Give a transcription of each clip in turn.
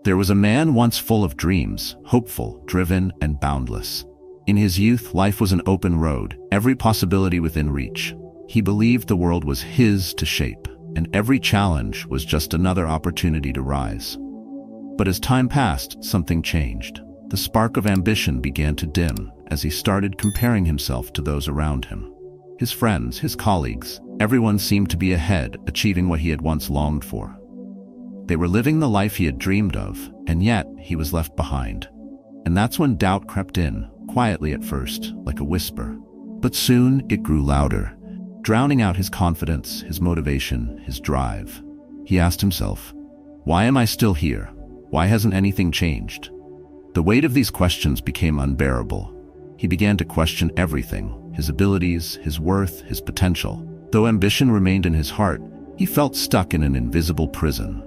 There was a man once full of dreams, hopeful, driven, and boundless. In his youth, life was an open road, every possibility within reach. He believed the world was his to shape, and every challenge was just another opportunity to rise. But as time passed, something changed. The spark of ambition began to dim as he started comparing himself to those around him. His friends, his colleagues, everyone seemed to be ahead, achieving what he had once longed for. They were living the life he had dreamed of, and yet he was left behind. And that's when doubt crept in, quietly at first, like a whisper. But soon it grew louder, drowning out his confidence, his motivation, his drive. He asked himself, "Why am I still here? Why hasn't anything changed?" The weight of these questions became unbearable. He began to question everything, his abilities, his worth, his potential. Though ambition remained in his heart, he felt stuck in an invisible prison,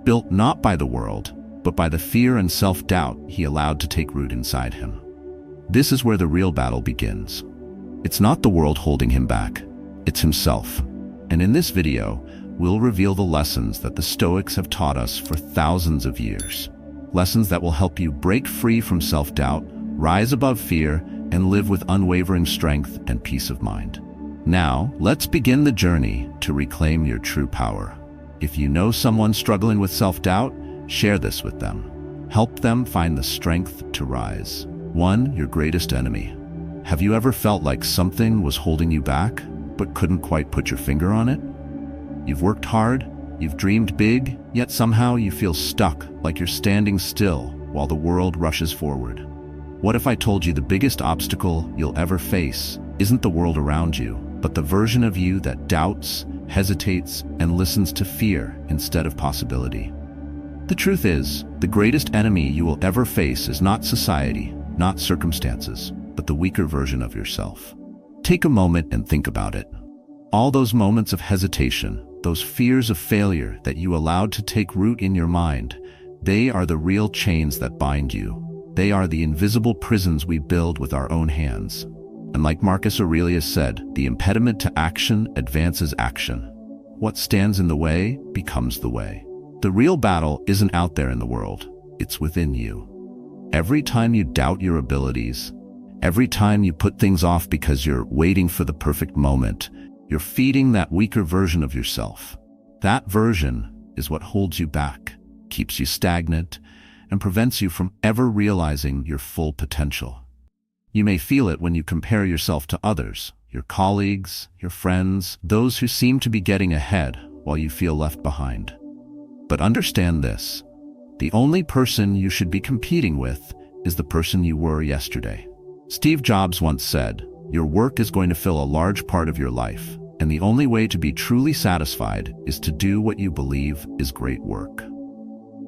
built not by the world, but by the fear and self-doubt he allowed to take root inside him. This is where the real battle begins. It's not the world holding him back, it's himself. And in this video, we'll reveal the lessons that the Stoics have taught us for thousands of years. Lessons that will help you break free from self-doubt, rise above fear, and live with unwavering strength and peace of mind. Now, let's begin the journey to reclaim your true power. If you know someone struggling with self-doubt, share this with them. Help them find the strength to rise. 1. Your greatest enemy. Have you ever felt like something was holding you back, but couldn't quite put your finger on it? You've worked hard, you've dreamed big, yet somehow you feel stuck, like you're standing still while the world rushes forward. What if I told you the biggest obstacle you'll ever face isn't the world around you, but the version of you that doubts, hesitates, and listens to fear instead of possibility? The truth is, the greatest enemy you will ever face is not society, not circumstances, but the weaker version of yourself. Take a moment and think about it. All those moments of hesitation, those fears of failure that you allowed to take root in your mind, they are the real chains that bind you. They are the invisible prisons we build with our own hands. And like Marcus Aurelius said, the impediment to action advances action. What stands in the way becomes the way. The real battle isn't out there in the world, it's within you. Every time you doubt your abilities, every time you put things off because you're waiting for the perfect moment, you're feeding that weaker version of yourself. That version is what holds you back, keeps you stagnant, and prevents you from ever realizing your full potential. You may feel it when you compare yourself to others, your colleagues, your friends, those who seem to be getting ahead while you feel left behind. But understand this, the only person you should be competing with is the person you were yesterday. Steve Jobs once said, "Your work is going to fill a large part of your life, and the only way to be truly satisfied is to do what you believe is great work."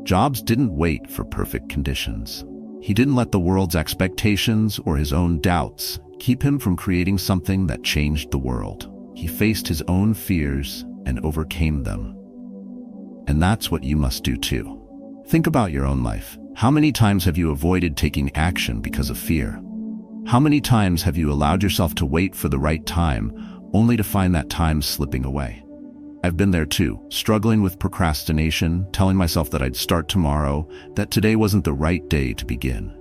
Jobs didn't wait for perfect conditions. He didn't let the world's expectations or his own doubts keep him from creating something that changed the world. He faced his own fears and overcame them. And that's what you must do too. Think about your own life. How many times have you avoided taking action because of fear? How many times have you allowed yourself to wait for the right time, only to find that time slipping away? I've been there too, struggling with procrastination, telling myself that I'd start tomorrow, that today wasn't the right day to begin.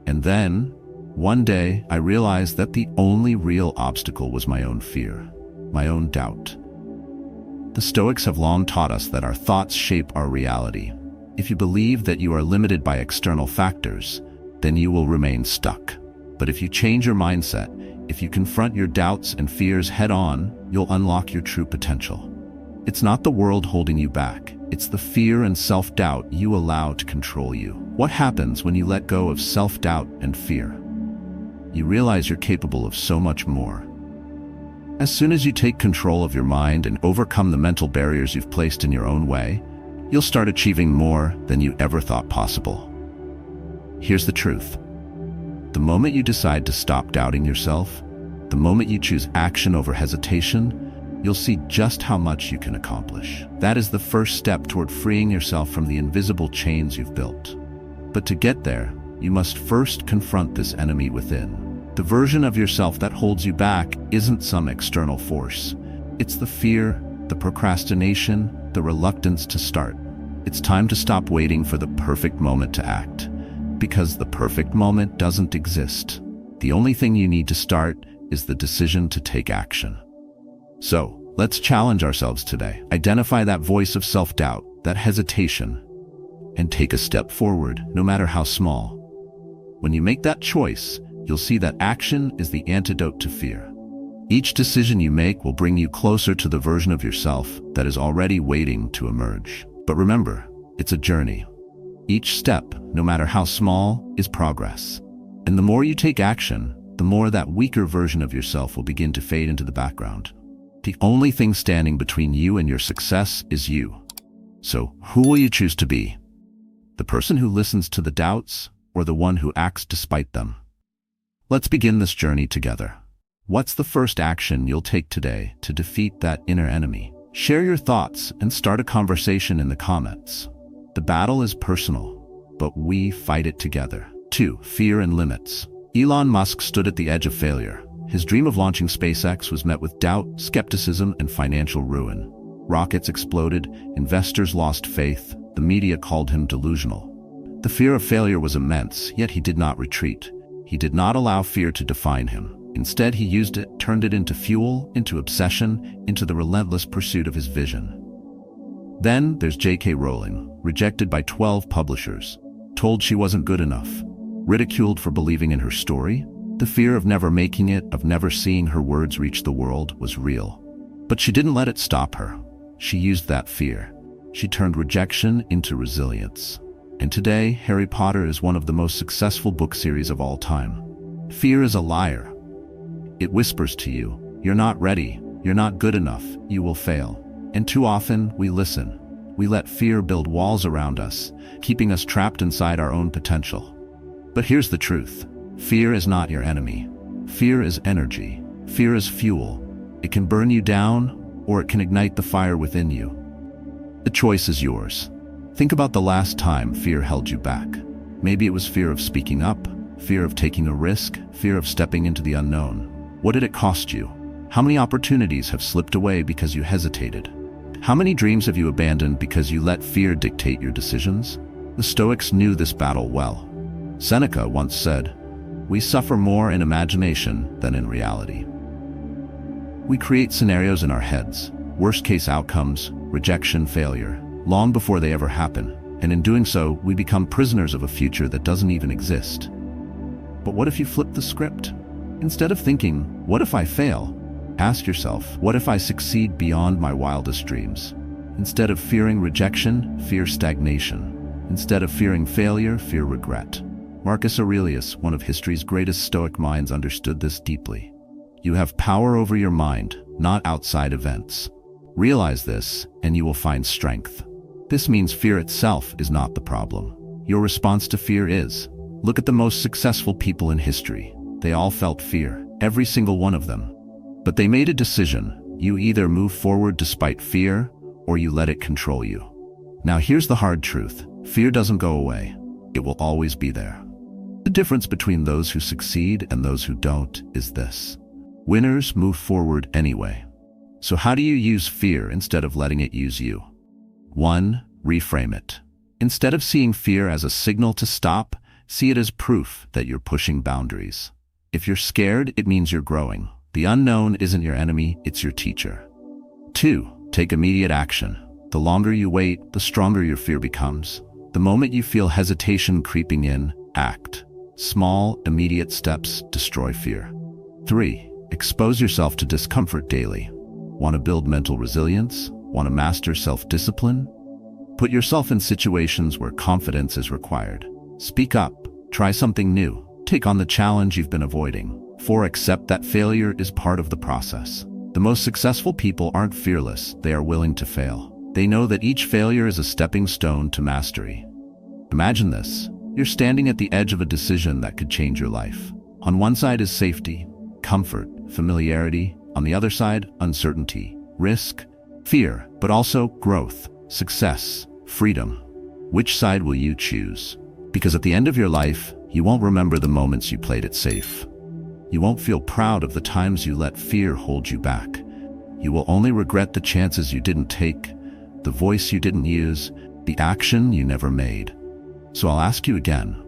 And then, one day, I realized that the only real obstacle was my own fear, my own doubt. The Stoics have long taught us that our thoughts shape our reality. If you believe that you are limited by external factors, then you will remain stuck. But if you change your mindset, if you confront your doubts and fears head-on, you'll unlock your true potential. It's not the world holding you back. It's the fear and self-doubt you allow to control you. What happens when you let go of self-doubt and fear? You realize you're capable of so much more. As soon as you take control of your mind and overcome the mental barriers you've placed in your own way, you'll start achieving more than you ever thought possible. Here's the truth. The moment you decide to stop doubting yourself, the moment you choose action over hesitation, you'll see just how much you can accomplish. That is the first step toward freeing yourself from the invisible chains you've built. But to get there, you must first confront this enemy within. The version of yourself that holds you back isn't some external force. It's the fear, the procrastination, the reluctance to start. It's time to stop waiting for the perfect moment to act, because the perfect moment doesn't exist. The only thing you need to start is the decision to take action. So, let's challenge ourselves today. Identify that voice of self-doubt, that hesitation, and take a step forward, no matter how small. When you make that choice, you'll see that action is the antidote to fear. Each decision you make will bring you closer to the version of yourself that is already waiting to emerge. But remember, it's a journey. Each step, no matter how small, is progress. And the more you take action, the more that weaker version of yourself will begin to fade into the background. The only thing standing between you and your success is you. So, who will you choose to be? The person who listens to the doubts, or the one who acts despite them? Let's begin this journey together. What's the first action you'll take today to defeat that inner enemy? Share your thoughts and start a conversation in the comments. The battle is personal, but we fight it together. 2. Fear and limits. Elon Musk stood at the edge of failure. His dream of launching SpaceX was met with doubt, skepticism, and financial ruin. Rockets exploded, investors lost faith, the media called him delusional. The fear of failure was immense, yet he did not retreat. He did not allow fear to define him. Instead, he used it, turned it into fuel, into obsession, into the relentless pursuit of his vision. Then there's J.K. Rowling, rejected by 12 publishers, told she wasn't good enough, ridiculed for believing in her story. The fear of never making it, of never seeing her words reach the world, was real. But she didn't let it stop her. She used that fear. She turned rejection into resilience. And today, Harry Potter is one of the most successful book series of all time. Fear is a liar. It whispers to you, you're not ready, you're not good enough, you will fail. And too often, we listen. We let fear build walls around us, keeping us trapped inside our own potential. But here's the truth. Fear is not your enemy. Fear is energy. Fear is fuel. It can burn you down, or it can ignite the fire within you. The choice is yours. Think about the last time fear held you back. Maybe it was fear of speaking up, fear of taking a risk, fear of stepping into the unknown. What did it cost you? How many opportunities have slipped away because you hesitated? How many dreams have you abandoned because you let fear dictate your decisions? The Stoics knew this battle well. Seneca once said, "We suffer more in imagination than in reality." We create scenarios in our heads, worst-case outcomes, rejection, failure, long before they ever happen, and in doing so, we become prisoners of a future that doesn't even exist. But what if you flip the script? Instead of thinking, what if I fail? Ask yourself, what if I succeed beyond my wildest dreams? Instead of fearing rejection, fear stagnation. Instead of fearing failure, fear regret. Marcus Aurelius, one of history's greatest Stoic minds, understood this deeply. You have power over your mind, not outside events. Realize this, and you will find strength. This means fear itself is not the problem. Your response to fear is. Look at the most successful people in history. They all felt fear, every single one of them. But they made a decision. You either move forward despite fear, or you let it control you. Now here's the hard truth. Fear doesn't go away. It will always be there. The difference between those who succeed and those who don't is this. Winners move forward anyway. So how do you use fear instead of letting it use you? 1. Reframe it. Instead of seeing fear as a signal to stop, see it as proof that you're pushing boundaries. If you're scared, it means you're growing. The unknown isn't your enemy, it's your teacher. 2. Take immediate action. The longer you wait, the stronger your fear becomes. The moment you feel hesitation creeping in, act. Small, immediate steps destroy fear. 3. Expose yourself to discomfort daily. Want to build mental resilience? Want to master self-discipline? Put yourself in situations where confidence is required. Speak up. Try something new. Take on the challenge you've been avoiding. 4. Accept that failure is part of the process. The most successful people aren't fearless, they are willing to fail. They know that each failure is a stepping stone to mastery. Imagine this. You're standing at the edge of a decision that could change your life. On one side is safety, comfort, familiarity. On the other side, uncertainty, risk, fear, but also growth, success, freedom. Which side will you choose? Because at the end of your life, you won't remember the moments you played it safe. You won't feel proud of the times you let fear hold you back. You will only regret the chances you didn't take, the voice you didn't use, the action you never made. So I'll ask you again,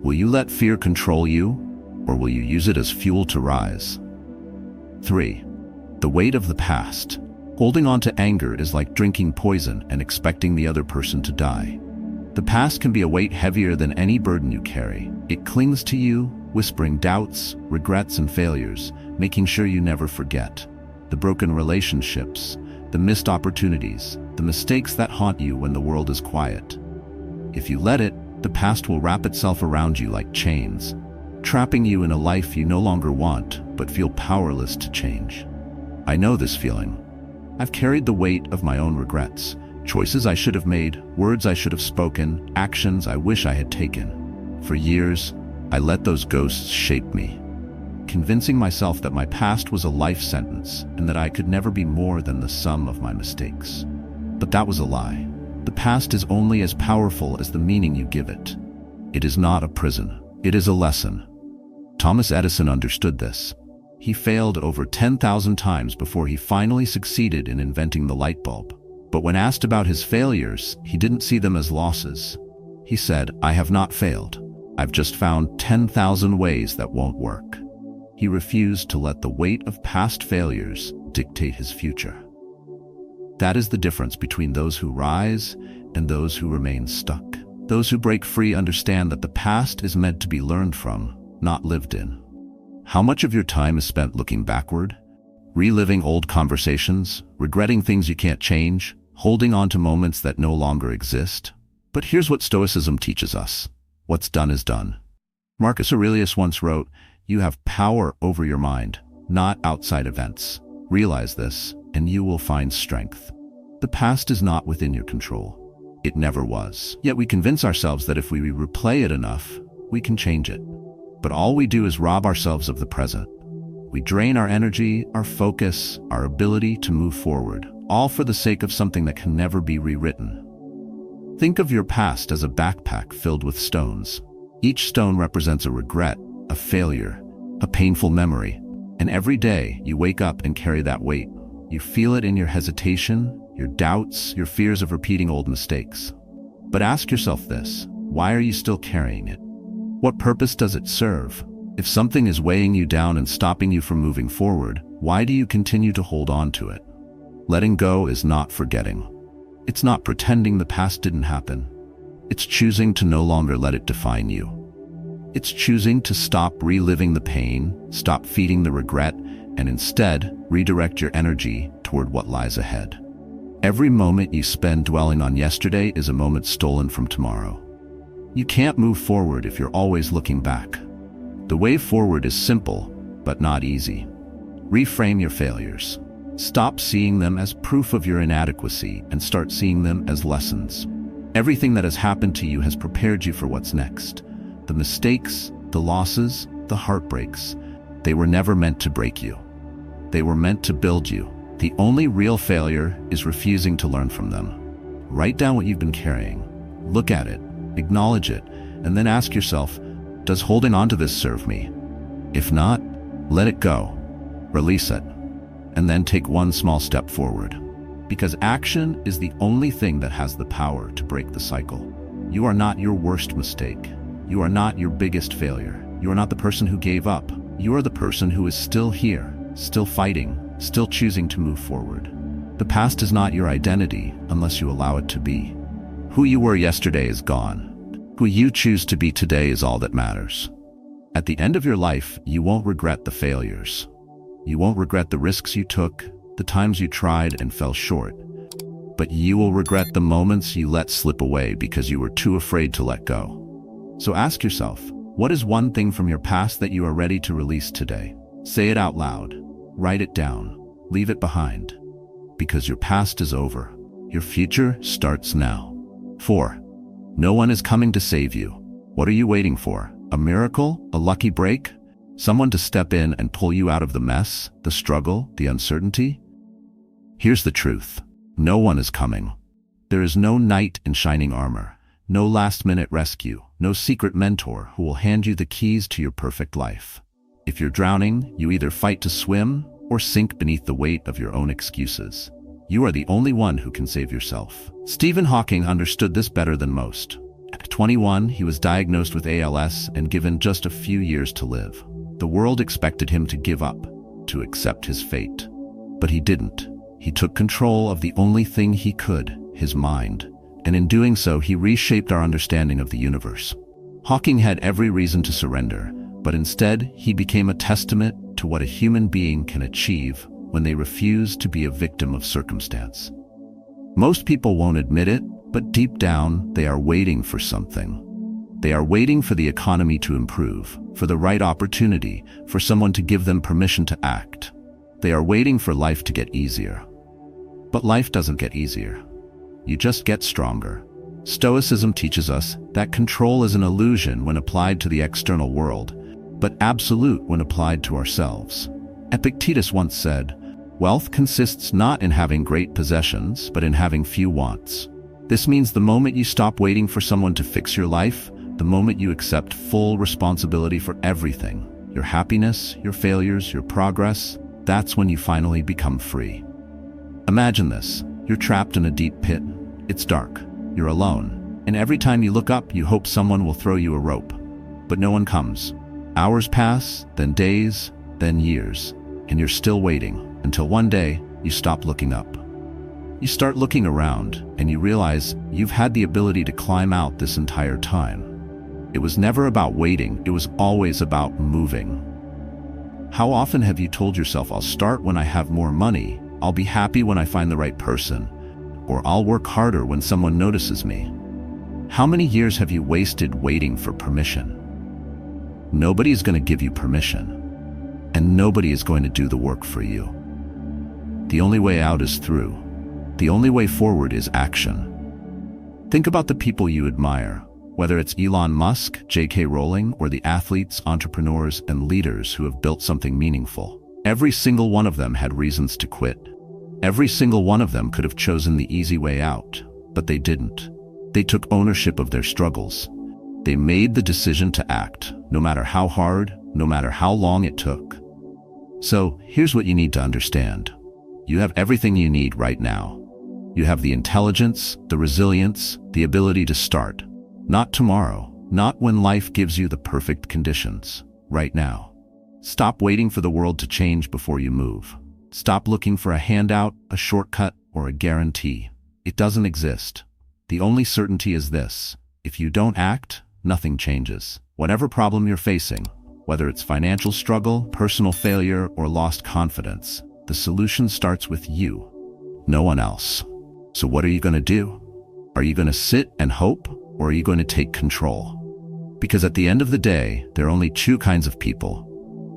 will you let fear control you, or will you use it as fuel to rise? 3. The weight of the past. Holding on to anger is like drinking poison and expecting the other person to die. The past can be a weight heavier than any burden you carry. It clings to you, whispering doubts, regrets, and failures, making sure you never forget. The broken relationships, the missed opportunities, the mistakes that haunt you when the world is quiet. If you let it, the past will wrap itself around you like chains, trapping you in a life you no longer want but feel powerless to change. I know this feeling. I've carried the weight of my own regrets, choices I should have made, words I should have spoken, actions I wish I had taken. For years, I let those ghosts shape me, convincing myself that my past was a life sentence and that I could never be more than the sum of my mistakes. But that was a lie. The past is only as powerful as the meaning you give it. It is not a prison. It is a lesson. Thomas Edison understood this. He failed over 10,000 times before he finally succeeded in inventing the light bulb. But when asked about his failures, he didn't see them as losses. He said, "I have not failed. I've just found 10,000 ways that won't work." He refused to let the weight of past failures dictate his future. That is the difference between those who rise and those who remain stuck. Those who break free understand that the past is meant to be learned from, not lived in. How much of your time is spent looking backward, reliving old conversations, regretting things you can't change, holding on to moments that no longer exist? But here's what Stoicism teaches us. What's done is done. Marcus Aurelius once wrote, "You have power over your mind, not outside events. Realize this, and you will find strength." The past is not within your control. It never was. Yet we convince ourselves that if we replay it enough, we can change it. But all we do is rob ourselves of the present. We drain our energy, our focus, our ability to move forward, all for the sake of something that can never be rewritten. Think of your past as a backpack filled with stones. Each stone represents a regret, a failure, a painful memory. And every day you wake up and carry that weight. You feel it in your hesitation, your doubts, your fears of repeating old mistakes. But ask yourself this, why are you still carrying it? What purpose does it serve? If something is weighing you down and stopping you from moving forward, why do you continue to hold on to it? Letting go is not forgetting. It's not pretending the past didn't happen. It's choosing to no longer let it define you. It's choosing to stop reliving the pain, stop feeding the regret, and instead redirect your energy toward what lies ahead. Every moment you spend dwelling on yesterday is a moment stolen from tomorrow. You can't move forward if you're always looking back. The way forward is simple, but not easy. Reframe your failures. Stop seeing them as proof of your inadequacy and start seeing them as lessons. Everything that has happened to you has prepared you for what's next. The mistakes, the losses, the heartbreaks, they were never meant to break you. They were meant to build you. The only real failure is refusing to learn from them. Write down what you've been carrying. Look at it, acknowledge it, and then ask yourself, does holding on to this serve me? If not, let it go. Release it. And then take one small step forward. Because action is the only thing that has the power to break the cycle. You are not your worst mistake. You are not your biggest failure. You are not the person who gave up. You are the person who is still here, still fighting, still choosing to move forward. The past is not your identity unless you allow it to be. Who you were yesterday is gone. Who you choose to be today is all that matters. At the end of your life, you won't regret the failures. You won't regret the risks you took, the times you tried and fell short. But you will regret the moments you let slip away because you were too afraid to let go. So ask yourself, what is one thing from your past that you are ready to release today? Say it out loud. Write it down. Leave it behind. Because your past is over. Your future starts now. 4. No one is coming to save you. What are you waiting for? A miracle? A lucky break? Someone to step in and pull you out of the mess, the struggle, the uncertainty? Here's the truth. No one is coming. There is no knight in shining armor, no last-minute rescue, no secret mentor who will hand you the keys to your perfect life. If you're drowning, you either fight to swim or sink beneath the weight of your own excuses. You are the only one who can save yourself. Stephen Hawking understood this better than most. At 21, he was diagnosed with ALS and given just a few years to live. The world expected him to give up, to accept his fate. But he didn't. He took control of the only thing he could, his mind. And in doing so, he reshaped our understanding of the universe. Hawking had every reason to surrender, but instead, he became a testament to what a human being can achieve when they refuse to be a victim of circumstance. Most people won't admit it, but deep down, they are waiting for something. They are waiting for the economy to improve, for the right opportunity, for someone to give them permission to act. They are waiting for life to get easier. But life doesn't get easier. You just get stronger. Stoicism teaches us that control is an illusion when applied to the external world, but absolute when applied to ourselves. Epictetus once said, "Wealth consists not in having great possessions, but in having few wants." This means the moment you stop waiting for someone to fix your life, the moment you accept full responsibility for everything, your happiness, your failures, your progress, that's when you finally become free. Imagine this. You're trapped in a deep pit. It's dark. You're alone. And every time you look up, you hope someone will throw you a rope. But no one comes. Hours pass, then days, then years, and you're still waiting until one day you stop looking up. You start looking around, and you realize you've had the ability to climb out this entire time. It was never about waiting, it was always about moving. How often have you told yourself, "I'll start when I have more money, I'll be happy when I find the right person, or I'll work harder when someone notices me"? How many years have you wasted waiting for permission? Nobody is going to give you permission, and nobody is going to do the work for you. The only way out is through. The only way forward is action. Think about the people you admire, whether it's Elon Musk, J.K. Rowling, or the athletes, entrepreneurs, and leaders who have built something meaningful. Every single one of them had reasons to quit. Every single one of them could have chosen the easy way out, but they didn't. They took ownership of their struggles. They made the decision to act, no matter how hard, no matter how long it took. So, here's what you need to understand. You have everything you need right now. You have the intelligence, the resilience, the ability to start. Not tomorrow, not when life gives you the perfect conditions. Right now. Stop waiting for the world to change before you move. Stop looking for a handout, a shortcut, or a guarantee. It doesn't exist. The only certainty is this: if you don't act, nothing changes. Whatever problem you're facing, whether it's financial struggle, personal failure, or lost confidence, the solution starts with you, no one else. So what are you going to do? Are you going to sit and hope, or are you going to take control? Because at the end of the day, there are only two kinds of people: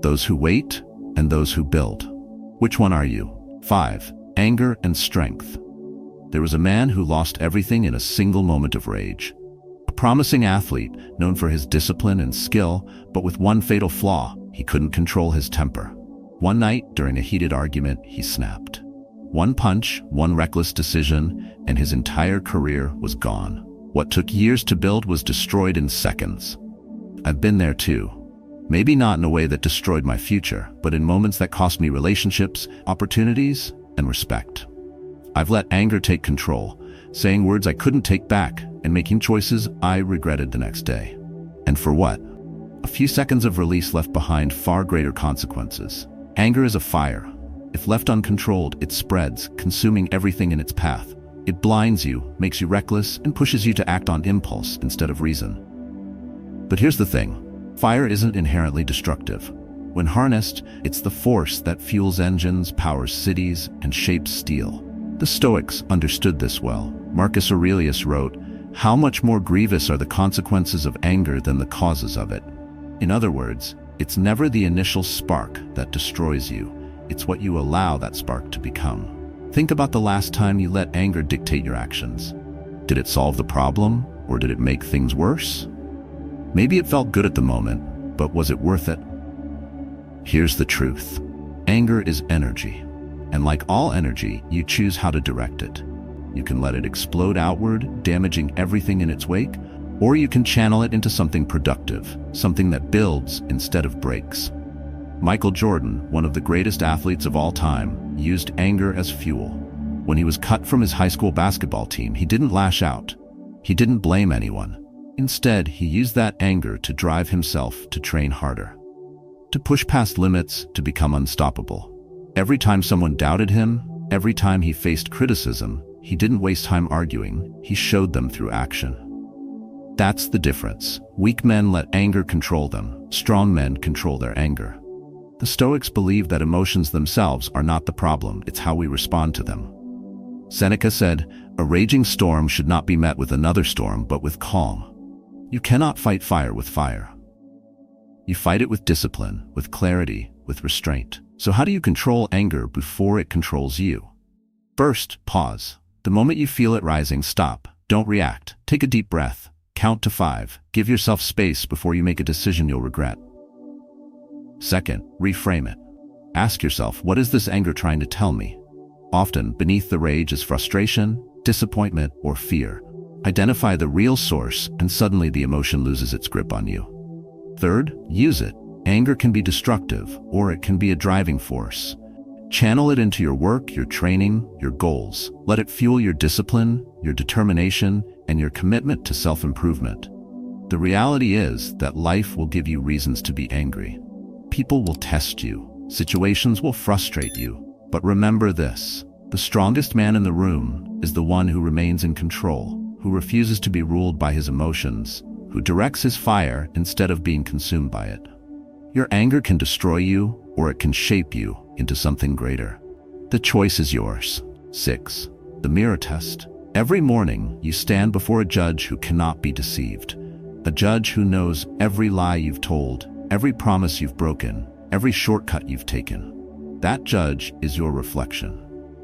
those who wait and those who build. Which one are you? 5. Anger and strength. There was a man who lost everything in a single moment of rage. A promising athlete, known for his discipline and skill, but with one fatal flaw: he couldn't control his temper. One night, during a heated argument, he snapped. One punch, one reckless decision, and his entire career was gone. What took years to build was destroyed in seconds. I've been there too. Maybe not in a way that destroyed my future, but in moments that cost me relationships, opportunities, and respect. I've let anger take control, saying words I couldn't take back, and making choices I regretted the next day. And for what? A few seconds of release left behind far greater consequences. Anger is a fire. If left uncontrolled, it spreads, consuming everything in its path. It blinds you, makes you reckless, and pushes you to act on impulse instead of reason. But here's the thing. Fire isn't inherently destructive. When harnessed, it's the force that fuels engines, powers cities, and shapes steel. The Stoics understood this well. Marcus Aurelius wrote, "How much more grievous are the consequences of anger than the causes of it?" In other words, it's never the initial spark that destroys you. It's what you allow that spark to become. Think about the last time you let anger dictate your actions. Did it solve the problem, or did it make things worse? Maybe it felt good at the moment, but was it worth it? Here's the truth. Anger is energy. And like all energy, you choose how to direct it. You can let it explode outward, damaging everything in its wake, or you can channel it into something productive, something that builds instead of breaks. Michael Jordan, one of the greatest athletes of all time, used anger as fuel. When he was cut from his high school basketball team, he didn't lash out. He didn't blame anyone. Instead, he used that anger to drive himself to train harder, to push past limits, to become unstoppable. Every time someone doubted him, every time he faced criticism, he didn't waste time arguing, he showed them through action. That's the difference. Weak men let anger control them. Strong men control their anger. The Stoics believe that emotions themselves are not the problem, it's how we respond to them. Seneca said, "A raging storm should not be met with another storm, but with calm." You cannot fight fire with fire. You fight it with discipline, with clarity, with restraint. So how do you control anger before it controls you? First, pause. The moment you feel it rising, stop. Don't react. Take a deep breath. Count to 5. Give yourself space before you make a decision you'll regret. Second, reframe it. Ask yourself, what is this anger trying to tell me? Often, beneath the rage is frustration, disappointment, or fear. Identify the real source, and suddenly the emotion loses its grip on you. Third, use it. Anger can be destructive, or it can be a driving force. Channel it into your work, your training, your goals. Let it fuel your discipline, your determination, and your commitment to self-improvement. The reality is that life will give you reasons to be angry. People will test you. Situations will frustrate you. But remember this: the strongest man in the room is the one who remains in control, who refuses to be ruled by his emotions, who directs his fire instead of being consumed by it. Your anger can destroy you, or it can shape you into something greater. The choice is yours. 6. The mirror test. Every morning, you stand before a judge who cannot be deceived. A judge who knows every lie you've told, every promise you've broken, every shortcut you've taken. That judge is your reflection.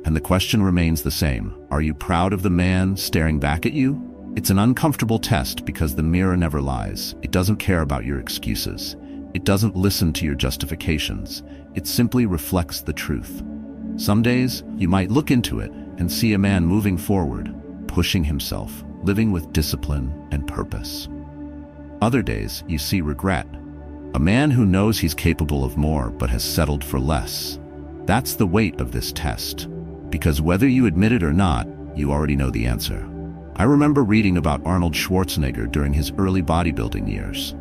And the question remains the same. Are you proud of the man staring back at you? It's an uncomfortable test because the mirror never lies. It doesn't care about your excuses. It doesn't listen to your justifications. It simply reflects the truth. Some days, you might look into it and see a man moving forward, pushing himself, living with discipline and purpose. Other days, you see regret. A man who knows he's capable of more but has settled for less. That's the weight of this test. Because whether you admit it or not, you already know the answer. I remember reading about Arnold Schwarzenegger during his early bodybuilding years.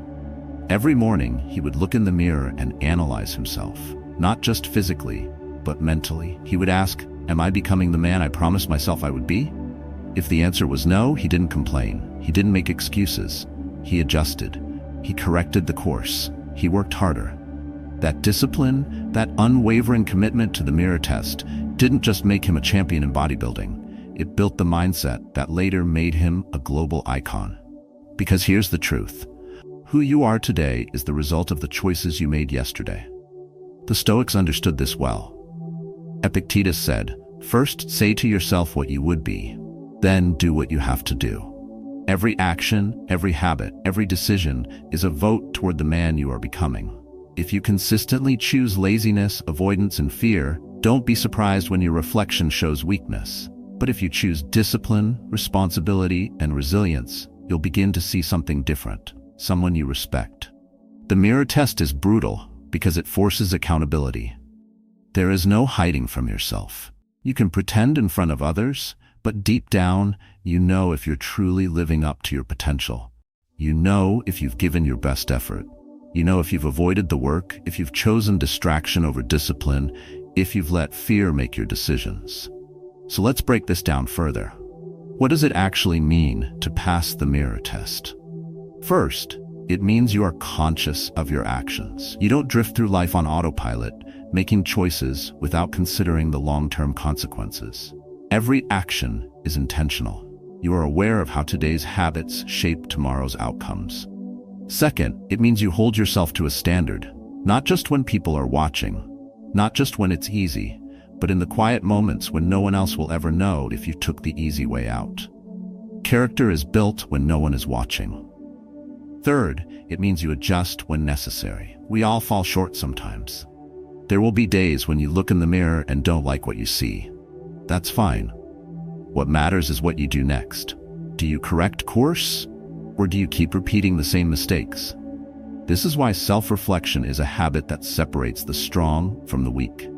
Every morning, he would look in the mirror and analyze himself, not just physically, but mentally. He would ask, am I becoming the man I promised myself I would be? If the answer was no, he didn't complain. He didn't make excuses. He adjusted. He corrected the course. He worked harder. That discipline, that unwavering commitment to the mirror test, didn't just make him a champion in bodybuilding. It built the mindset that later made him a global icon. Because here's the truth. Who you are today is the result of the choices you made yesterday. The Stoics understood this well. Epictetus said, "First say to yourself what you would be, then do what you have to do." Every action, every habit, every decision is a vote toward the man you are becoming. If you consistently choose laziness, avoidance, and fear, don't be surprised when your reflection shows weakness. But if you choose discipline, responsibility, and resilience, you'll begin to see something different. Someone you respect. The mirror test is brutal because it forces accountability. There is no hiding from yourself. You can pretend in front of others, but deep down, you know if you're truly living up to your potential. You know if you've given your best effort. You know if you've avoided the work, if you've chosen distraction over discipline, if you've let fear make your decisions. So let's break this down further. What does it actually mean to pass the mirror test? First, it means you are conscious of your actions. You don't drift through life on autopilot, making choices without considering the long-term consequences. Every action is intentional. You are aware of how today's habits shape tomorrow's outcomes. Second, it means you hold yourself to a standard, not just when people are watching, not just when it's easy, but in the quiet moments when no one else will ever know if you took the easy way out. Character is built when no one is watching. Third, it means you adjust when necessary. We all fall short sometimes. There will be days when you look in the mirror and don't like what you see. That's fine. What matters is what you do next. Do you correct course, or do you keep repeating the same mistakes? This is why self-reflection is a habit that separates the strong from the weak.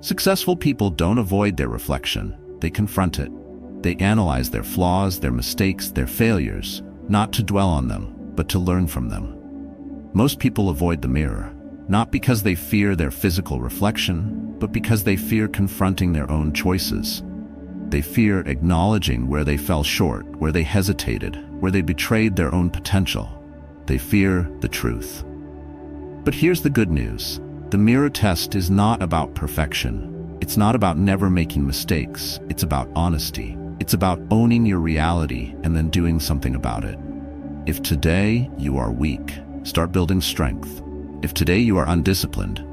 Successful people don't avoid their reflection. They confront it. They analyze their flaws, their mistakes, their failures, not to dwell on them, but to learn from them. Most people avoid the mirror, not because they fear their physical reflection, but because they fear confronting their own choices. They fear acknowledging where they fell short, where they hesitated, where they betrayed their own potential. They fear the truth. But here's the good news. The mirror test is not about perfection. It's not about never making mistakes. It's about honesty. It's about owning your reality and then doing something about it. If today you are weak, start building strength. If today you are undisciplined,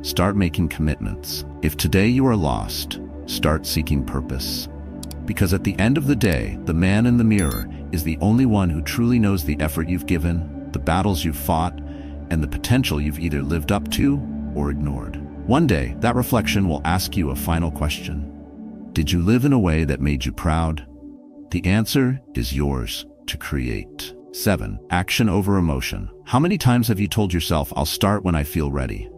start making commitments. If today you are lost, start seeking purpose. Because at the end of the day, the man in the mirror is the only one who truly knows the effort you've given, the battles you've fought, and the potential you've either lived up to or ignored. One day, that reflection will ask you a final question. Did you live in a way that made you proud? The answer is yours to create. 7. Action over emotion. How many times have you told yourself, I'll start when I feel ready?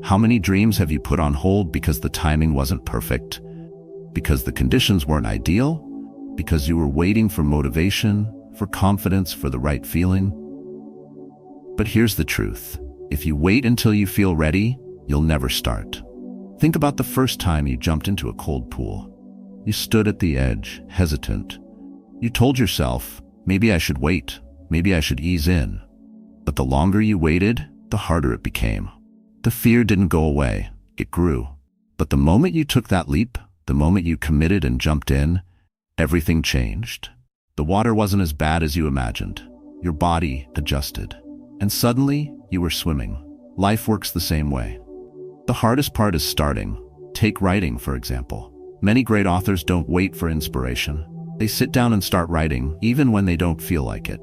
How many dreams have you put on hold because the timing wasn't perfect? Because the conditions weren't ideal? Because you were waiting for motivation, for confidence, for the right feeling? But here's the truth. If you wait until you feel ready, you'll never start. Think about the first time you jumped into a cold pool. You stood at the edge, hesitant. You told yourself, maybe I should wait, maybe I should ease in. But the longer you waited, the harder it became. The fear didn't go away, it grew. But the moment you took that leap, the moment you committed and jumped in, everything changed. The water wasn't as bad as you imagined. Your body adjusted. And suddenly, you were swimming. Life works the same way. The hardest part is starting. Take writing, for example. Many great authors don't wait for inspiration. They sit down and start writing, even when they don't feel like it.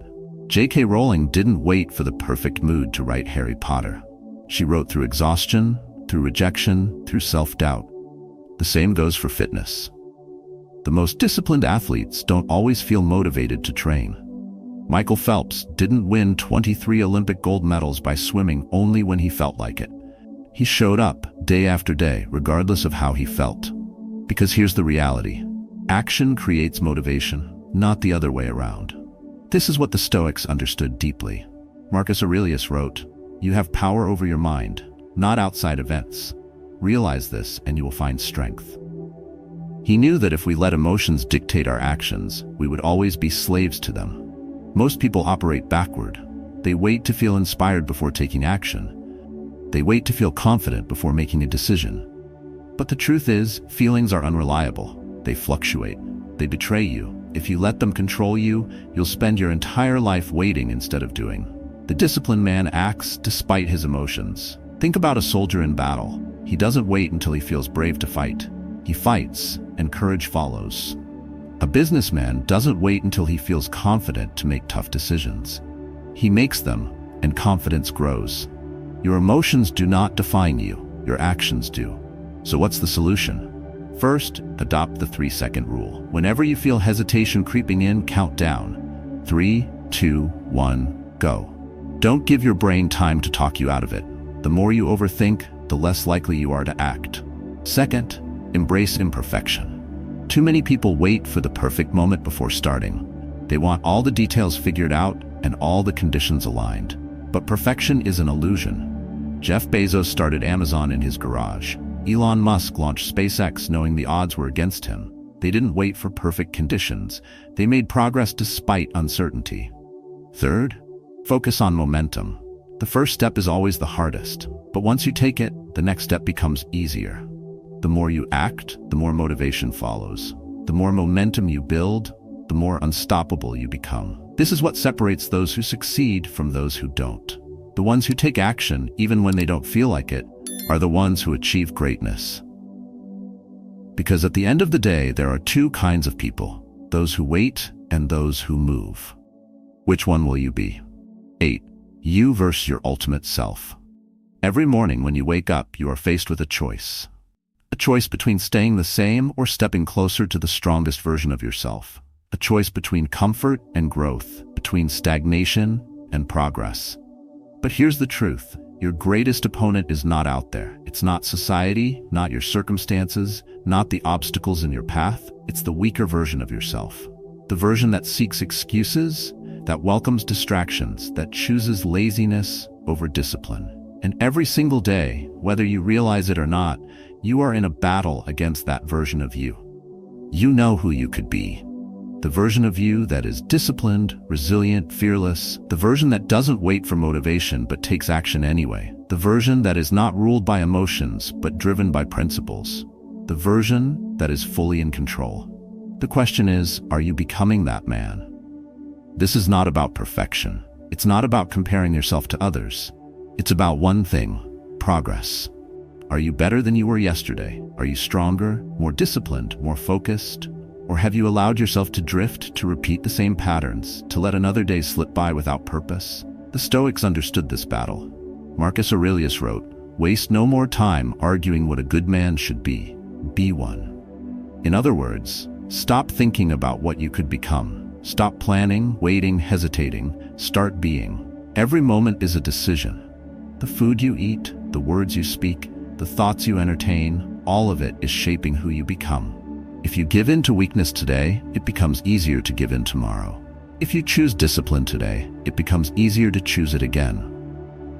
J.K. Rowling didn't wait for the perfect mood to write Harry Potter. She wrote through exhaustion, through rejection, through self-doubt. The same goes for fitness. The most disciplined athletes don't always feel motivated to train. Michael Phelps didn't win 23 Olympic gold medals by swimming only when he felt like it. He showed up day after day, regardless of how he felt. Because here's the reality. Action creates motivation, not the other way around. This is what the Stoics understood deeply. Marcus Aurelius wrote, "You have power over your mind, not outside events. Realize this and you will find strength." He knew that if we let emotions dictate our actions, we would always be slaves to them. Most people operate backward. They wait to feel inspired before taking action. They wait to feel confident before making a decision. But the truth is, feelings are unreliable. They fluctuate. They betray you. If you let them control you, you'll spend your entire life waiting instead of doing. The disciplined man acts despite his emotions. Think about a soldier in battle. He doesn't wait until he feels brave to fight. He fights, and courage follows. A businessman doesn't wait until he feels confident to make tough decisions. He makes them, and confidence grows. Your emotions do not define you, your actions do. So what's the solution? First, adopt the 3-second rule. Whenever you feel hesitation creeping in, count down. 3, 2, 1, go. Don't give your brain time to talk you out of it. The more you overthink, the less likely you are to act. Second, embrace imperfection. Too many people wait for the perfect moment before starting. They want all the details figured out and all the conditions aligned. But perfection is an illusion. Jeff Bezos started Amazon in his garage. Elon Musk launched SpaceX knowing the odds were against him. They didn't wait for perfect conditions. They made progress despite uncertainty. Third, focus on momentum. The first step is always the hardest, but once you take it, the next step becomes easier. The more you act, the more motivation follows. The more momentum you build, the more unstoppable you become. This is what separates those who succeed from those who don't. The ones who take action, even when they don't feel like it, are the ones who achieve greatness. Because at the end of the day, there are two kinds of people, those who wait and those who move. Which one will you be? 8. You versus your ultimate self. Every morning when you wake up, you are faced with a choice. A choice between staying the same or stepping closer to the strongest version of yourself. A choice between comfort and growth, between stagnation and progress. But here's the truth. Your greatest opponent is not out there. It's not society, not your circumstances, not the obstacles in your path. It's the weaker version of yourself. The version that seeks excuses, that welcomes distractions, that chooses laziness over discipline. And every single day, whether you realize it or not, you are in a battle against that version of you. You know who you could be. The version of you that is disciplined, resilient, fearless. The version that doesn't wait for motivation but takes action anyway. The version that is not ruled by emotions but driven by principles. The version that is fully in control. The question is, are you becoming that man? This is not about perfection. It's not about comparing yourself to others. It's about one thing: progress. Are you better than you were yesterday? Are you stronger, more disciplined, more focused? Or have you allowed yourself to drift, to repeat the same patterns, to let another day slip by without purpose? The Stoics understood this battle. Marcus Aurelius wrote, "Waste no more time arguing what a good man should be. Be one." In other words, stop thinking about what you could become. Stop planning, waiting, hesitating. Start being. Every moment is a decision. The food you eat, the words you speak, the thoughts you entertain, all of it is shaping who you become. If you give in to weakness today, it becomes easier to give in tomorrow. If you choose discipline today, it becomes easier to choose it again.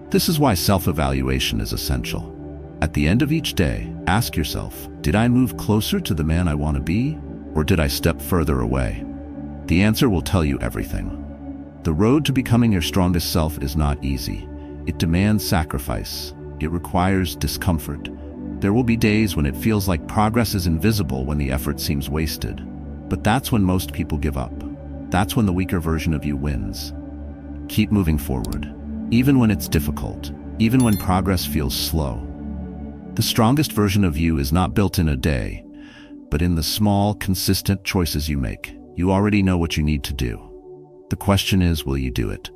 This is why self-evaluation is essential. At the end of each day, ask yourself, did I move closer to the man I want to be, or did I step further away? The answer will tell you everything. The road to becoming your strongest self is not easy. It demands sacrifice. It requires discomfort. There will be days when it feels like progress is invisible, when the effort seems wasted. But that's when most people give up. That's when the weaker version of you wins. Keep moving forward, even when it's difficult, even when progress feels slow. The strongest version of you is not built in a day, but in the small, consistent choices you make. You already know what you need to do. The question is, will you do it?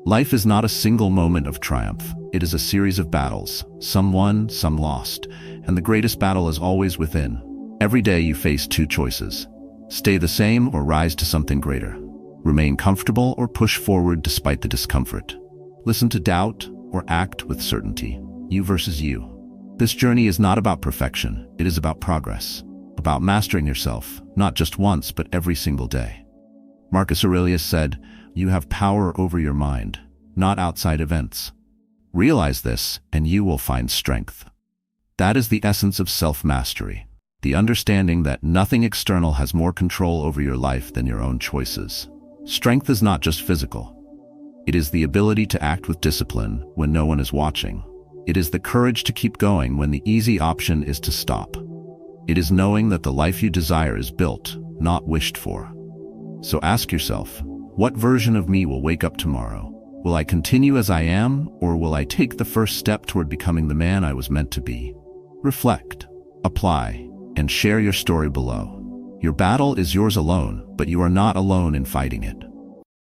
Life is not a single moment of triumph. It is a series of battles, some won, some lost, and the greatest battle is always within. Every day you face two choices: stay the same or rise to something greater. Remain comfortable or push forward despite the discomfort. Listen to doubt or act with certainty. You versus you. This journey is not about perfection. It is about progress, about mastering yourself, not just once, but every single day. Marcus Aurelius said, "You have power over your mind, not outside events." Realize this, and you will find strength. That is the essence of self-mastery, the understanding that nothing external has more control over your life than your own choices. Strength is not just physical. It is the ability to act with discipline when no one is watching. It is the courage to keep going when the easy option is to stop. It is knowing that the life you desire is built, not wished for. So ask yourself, what version of me will wake up tomorrow? Will I continue as I am, or will I take the first step toward becoming the man I was meant to be? Reflect, apply, and share your story below. Your battle is yours alone, but you are not alone in fighting it.